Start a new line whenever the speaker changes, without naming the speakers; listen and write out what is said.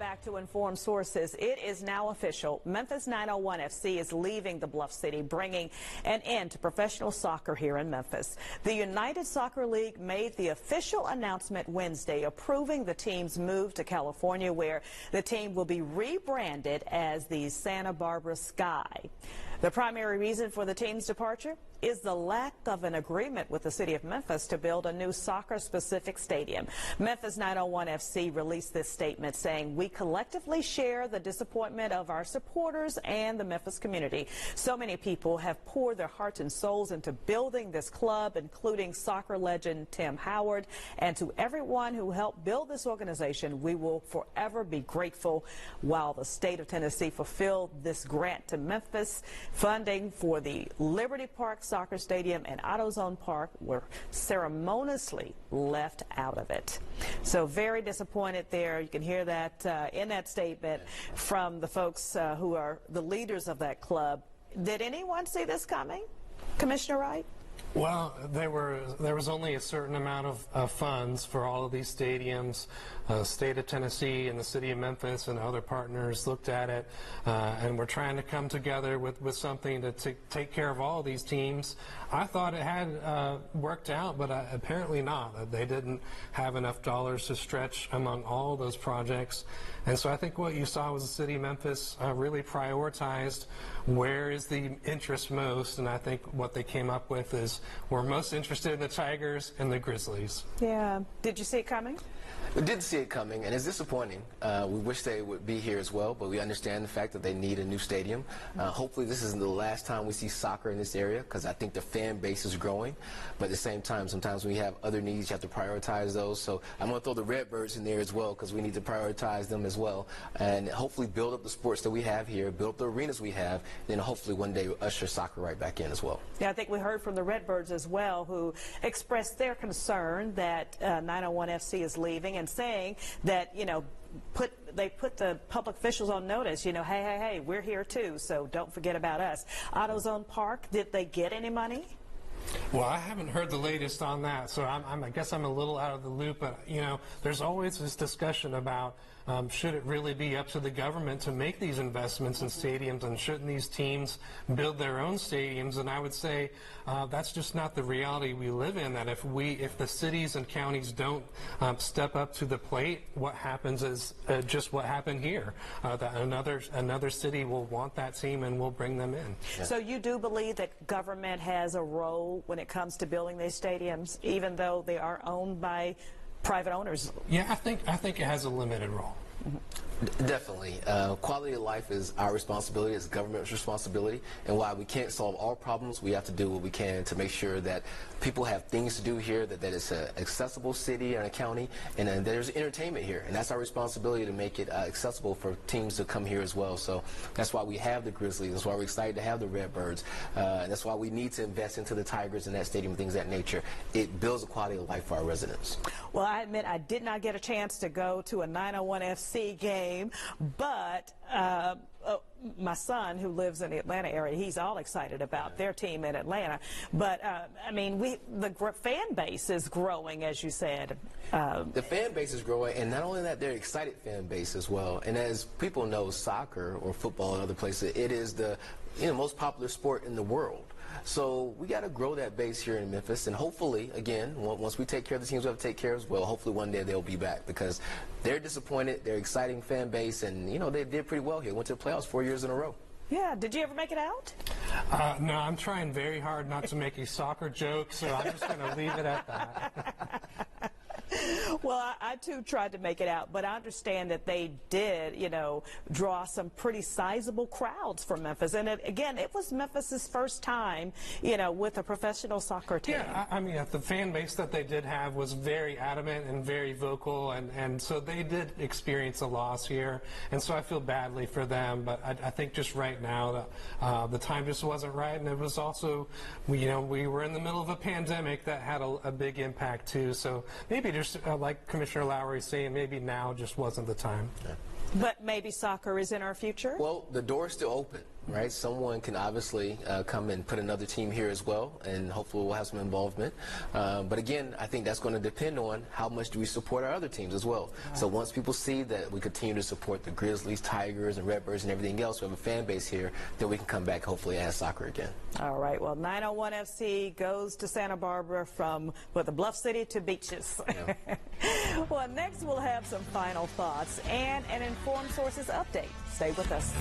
back to Informed Sources. It is now official. Memphis 901 FC is leaving the Bluff City, bringing an end to professional soccer here in Memphis. The United Soccer League made the official announcement Wednesday, approving the team's move to California, where the team will be rebranded as the Santa Barbara Sky. The primary reason for the team's departure is the lack of an agreement with the city of Memphis to build a new soccer-specific stadium. Memphis 901 FC released this statement saying, "We collectively share the disappointment of our supporters and the Memphis community. So many people have poured their hearts and souls into building this club, including soccer legend Tim Howard. And to everyone who helped build this organization, we will forever be grateful." While the state of Tennessee fulfilled this grant to Memphis, funding for the Liberty Park Soccer Stadium and AutoZone Park were ceremoniously left out of it. So very disappointed there. You can hear that in that statement from the folks who are the leaders of that club. Did anyone see this coming, Commissioner Wright?
Well, there was only a certain amount of funds for all of these stadiums. State of Tennessee and the city of Memphis and other partners looked at it, and we're trying to come together with something to take care of all of these teams. I thought it had worked out, but apparently not. They didn't have enough dollars to stretch among all those projects. And so I think what you saw was the city of Memphis really prioritized where is the interest most, and I think what they came up with is we're most interested in the Tigers and the Grizzlies.
Yeah. Did you see it coming?
We did see it coming, and it's disappointing. We wish they would be here as well, but we understand the fact that they need a new stadium. Hopefully this isn't the last time we see soccer in this area, because I think the fan base is growing. But at the same time, sometimes when you have other needs, you have to prioritize those. So I'm going to throw the Redbirds in there as well, because we need to prioritize them as well. And hopefully build up the sports that we have here, build up the arenas we have, then hopefully one day usher soccer right back in as well.
Yeah, I think we heard from the Redbirds as well, who expressed their concern that 901 FC is leaving, and saying that, you know, they put the public officials on notice, you know, hey, we're here too, so don't forget about us. AutoZone Park, did they get any money?
Well, I haven't heard the latest on that, so I guess I'm a little out of the loop, but, you know, there's always this discussion about should it really be up to the government to make these investments in stadiums, and shouldn't these teams build their own stadiums? And I would say that's just not the reality we live in, that if the cities and counties don't step up to the plate, what happens is just what happened here, that another city will want that team and will bring them in.
Yeah. So you do believe that government has a role when it comes to building these stadiums, even though they are owned by private owners?
Yeah, I think it has a limited role.
Definitely. Quality of life is our responsibility, it's government's responsibility, and while we can't solve all problems, we have to do what we can to make sure that people have things to do here, that it's an accessible city and a county, and there's entertainment here, and that's our responsibility to make it accessible for teams to come here as well. So that's why we have the Grizzlies, that's why we're excited to have the Redbirds, and that's why we need to invest into the Tigers and that stadium and things of that nature. It builds a quality of life for our residents.
Well, I admit I did not get a chance to go to a 901 FC game, but my son, who lives in the Atlanta area, he's all excited about their team in Atlanta. But I mean, the fan base is growing, as you said.
The fan base is growing, and not only that, they're excited fan base as well. And as people know, soccer or football and other places, it is the most popular sport in the world. So we got to grow that base here in Memphis, and hopefully, again, once we take care of the teams we have to take care of as well, hopefully one day they'll be back, because they're disappointed. They're exciting fan base, and they did pretty well here. Went to the playoffs 4 years in a row.
Yeah. Did you ever make it out?
No, I'm trying very hard not to make a soccer joke, so I'm just going to leave it at that.
Well, I too tried to make it out, but I understand that they did, draw some pretty sizable crowds for Memphis. And again, it was Memphis's first time, with a professional soccer team.
Yeah, I mean, the fan base that they did have was very adamant and very vocal, and so they did experience a loss here. And so I feel badly for them, but I think just right now, the time just wasn't right. And it was also, we were in the middle of a pandemic that had a big impact too. So maybe just like Commissioner Lowry saying, maybe now just wasn't the time.
But maybe soccer is in our future?
Well, the door is still open, right? Someone can obviously come and put another team here as well, and hopefully we'll have some involvement. But again, I think that's going to depend on how much do we support our other teams as well. So once people see that we continue to support the Grizzlies, Tigers, and Redbirds and everything else, we have a fan base here, then we can come back hopefully and have soccer again.
All right. Well, 901 FC goes to Santa Barbara from the Bluff City to Beaches.
Yeah.
Well, next we'll have some final thoughts and an Informed Sources update. Stay with us.